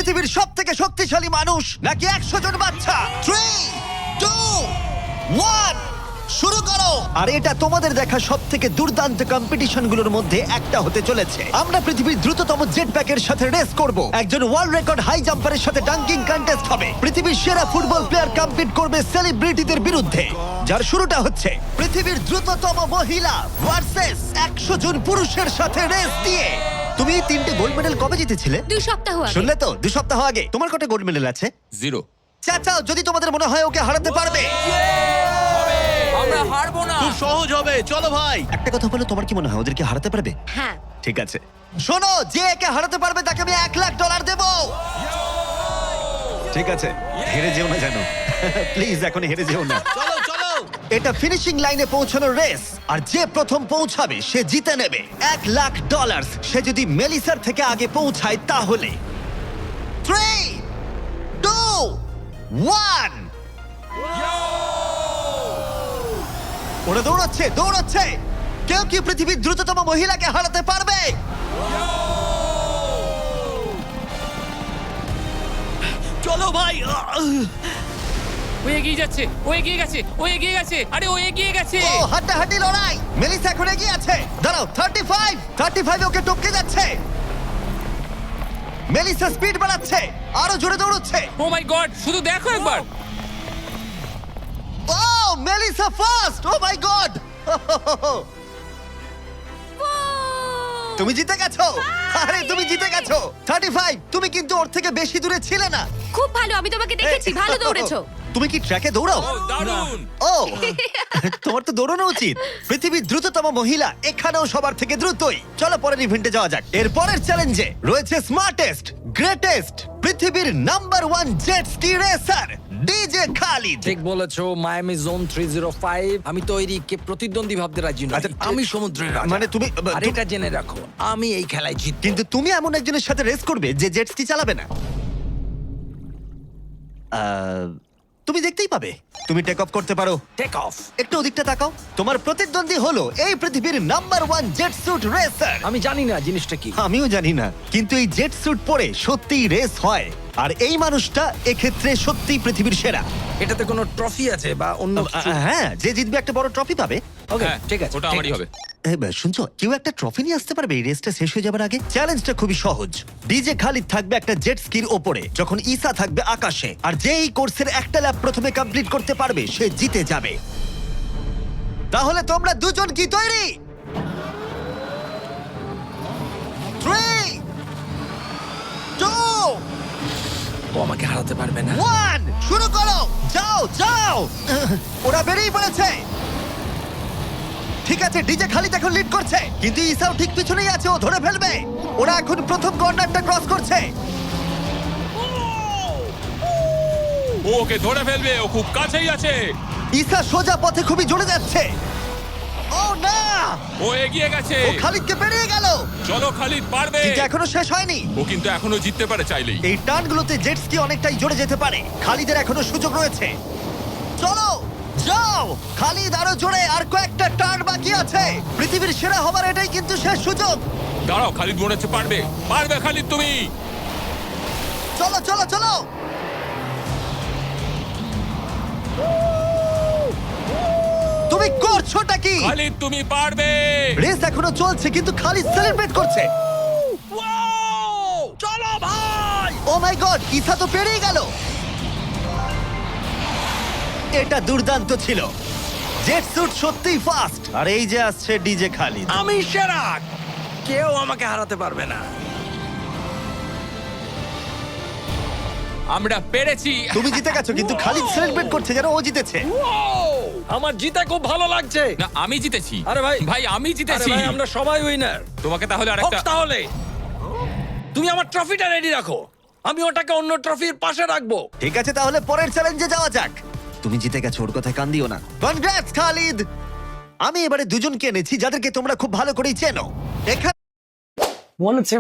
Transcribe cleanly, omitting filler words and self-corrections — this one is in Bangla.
পৃথিবীর সবথেকে শক্তিশালী মানুষ নাকি 100 জন বাচ্চা? 3, 2, 1 শুরু করো। আর এটা তোমাদের দেখা সবথেকে দুর্দান্ত কম্পিটিশনগুলোর মধ্যে একটা হতে চলেছে। আমরা পৃথিবীর দ্রুততম জেট প্যাকের সাথে রেস করব, একজন ওয়ার্ল্ড রেকর্ড হাই জাম্পারের সাথে ডাঙ্কিং কন্টেস্ট হবে, পৃথিবীর সেরা ফুটবল প্লেয়ার কম্পিট করবে সেলিব্রিটিদের বিরুদ্ধে, যার শুরুটা হচ্ছে পৃথিবীর দ্রুততম মহিলা ভার্সেস 100 জন পুরুষের সাথে রেস দিয়ে। তুমি 3টে গোল্ড মেডেল কবে জিতেছিলে? 2 সপ্তাহ আগে। শুনলে তো, 2 সপ্তাহ আগে। তোমার কটা গোল্ড মেডেল আছে? 0। চাচাও যদি তোমাদের মনে হয় ওকে হারাতে পারবে। আমরা হারবো না। খুব সহজ হবে, চলো ভাই। একটা কথা বলো, তোমার কি মনে হয় ওদেরকে হারাতে পারবে? হ্যাঁ। ঠিক আছে, শোনো, যে একে হারাতে পারবে তাকে আমি $1,00,000 দেব। ঠিক আছে, হেরে যেও না জানো। প্লিজ এখন হেরে যেও না। চলো চলো। এটা ফিনিশিং লাইনে পৌঁছানোর রেস, আর যে প্রথম পৌঁছাবে সে জিতে নেবে $1,00,000। সে যদি মেলিসার থেকে আগে পৌঁছায় তাহলে 3, 2, 1 ওরা দৌড়াচ্ছে দৌড়াচ্ছে। কেউ কি পৃথিবীর দ্রুততম মহিলাকে হারাতে পারবে? চলো ভাই। ও এগিয়ে যাচ্ছে, ও এগিয়ে গেছে, ও এগিয়ে গেছে, আরে ও এগিয়ে গেছে। ও হাড্ডাহাড্ডি লড়াই। মেলিসা এখন এগিয়ে আছে। দাঁড়াও, 35 ওকে টপকে যাচ্ছে। মেলিসা স্পিড বাড়াচ্ছে, আরো জোরে দৌড়চ্ছে। ও মাই গড, শুধু দেখো একবার। Oh Melissa first. ও মাই গড, তুমি জিতে গেছো। আরে তুমি জিতে গেছো। 35, তুমি কিন্তু ওর থেকে বেশি দূরে ছিলে না। খুব ভালো, আমি তোমাকে দেখেছি, ভালো দৌড়েছো। তুমি কি ট্র্যাকে দৌড়াও? ও দারুণ। ও তোমার তো দৌড়ানো উচিত। পৃথিবীর দ্রুততম মহিলা এখানেও সবার থেকে দ্রুতই। চলো পরের ইভেন্টে যাওয়া যাক। এর পরের চ্যালেঞ্জে রয়েছে স্মার্টেস্ট, গ্রেটেস্ট, পৃথিবীর number 1 jet ski racer DJ Khalid. ঠিক বলেছো, মায়ামি জোন 305। আমি তৈরি, কে প্রতিদ্বন্দ্বী ভাবতে রাজি নই। আচ্ছা, আমি সমুদ্রের রাজা। মানে তুমি আর এটা জেনে রাখো, আমি এই খেলায় জিতবো। কিন্তু তুমি এমন একজনের সাথে রেস করবে যে জেট স্কি চালাবে না। তুমি দেখতেই পাবে। তুমি টেক অফ করতে পারো। Take off. একটু ওদিকটা তাকাও। তোমার প্রতিদ্বন্দ্বী হলো এই পৃথিবীর নাম্বার 1 জেট স্যুট রেসার। আমি জানি না জিনিসটা কি। আমিও জানি না, কিন্তু এই জেট স্যুট পরে সত্যিই রেস হয়। আর এই মানুষটা এক্ষেত্রে সত্যিই পৃথিবীর সেরা। এটাতে কোনো ট্রফি আছে বা অন্য কিছু? হ্যাঁ, যে জিতবে একটা বড় ট্রফি পাবে। ওকে, হ্যাঁ, ঠিক আছে, ওটা ঠিক আমারই আছে। হবে। শুনছো, কেউ একটা ট্রফি নিয়ে আসতে পারবে এই রেসটা শেষ হয়ে যাবার আগে? চ্যালেঞ্জটা খুবই সহজ। ডিজে খালিদ থাকবে একটা জেট স্কির ওপরে, যখন ঈসা থাকবে আকাশে। আর যে এই কোর্সের একটা ল্যাব প্রথমে কমপ্লিট করতে পারবে সে জিতে যাবে। তাহলে তোমরা দুজন কি তৈরি? 3, 2, ও আমাকে হারাতে পারবে না। 1 শুরু করো। যাও যাও। ওরা বেরিয়ে পড়েছে। ঠিক আছে, ডিজে খালিদ এখন লিড করছে, কিন্তু ইসাও ঠিক পিছনেই আছে, ও ধরে ফেলবে। ওরা এখন প্রথম কর্নারটা ক্রস করছে। ও ওকে ধরে ফেলবে, ও খুব কাছেই আছে। ইসা সোজা পথে খুবই জোরে যাচ্ছে। ও না, ও এগিয়ে গেছে। ও খালিদকে পেরিয়ে গেল। চলো খালিদ, পারবে। কিন্তু এখনো শেষ হয়নি। ও কিন্তু এখনো জিততে পারে চাইলেই। এই টার্নগুলোতে জেট স্কি অনেকটাই জোরে যেতে পারে। খালিদের এখনো সুযোগ রয়েছে। চলো যাও খালিদ, আরো জোরে। আর কয়েকটা টার্ন বাকি আছে। পৃথিবীর সেরা হবার এটাই কিন্তু শেষ সুযোগ। দাঁড়াও, খালিদ মনে হচ্ছে পারবে। পারবে খালিদ তুমি। চলো চলো চলো। তুমি করছোটা কি? খালিদ তুমি পারবে। রেস এখনো চলছে, কিন্তু খালিদ সেলিব্রেট করছে। চলো ভাই। ও মাই গড, ইসা তো পেরিয়ে গেল। এটা দুর্দান্ত ছিল। জেট স্যুট সত্যিই ফাস্ট। আর এই যে আসছে ডিজে খালিদ। আমি সেরা, কেউ আমাকে হারাতে পারবে না। আমরা পেরেছি। তুমি জিতে গেছো, কিন্তু খালিদ সেলিব্রেট করছে যেন ও জিতেছে। আমার জিতে খুব ভালো লাগছে। না, আমি জিতেছি। আরে ভাই, ভাই আমি আরে জিতেছি। ভাই, আমরা সবাই উইনার। তোমাকে তাহলে আরেকটা। তাহলে তুমি আমার ট্রফিটা রেডি রাখো, আমি ওটাকে অন্য ট্রফির পাশে রাখবো। ঠিক আছে, তাহলে পরের চ্যালেঞ্জে যাওয়া যাক। তুমি জিতে গেছো, ওর কথায় কান দিও না। কনগ্রাটস খালিদ। আমি এবারে দুজনকে এনেছি যাদেরকে তোমরা খুব ভালো করেই চেনো। এখানে মনে হচ্ছে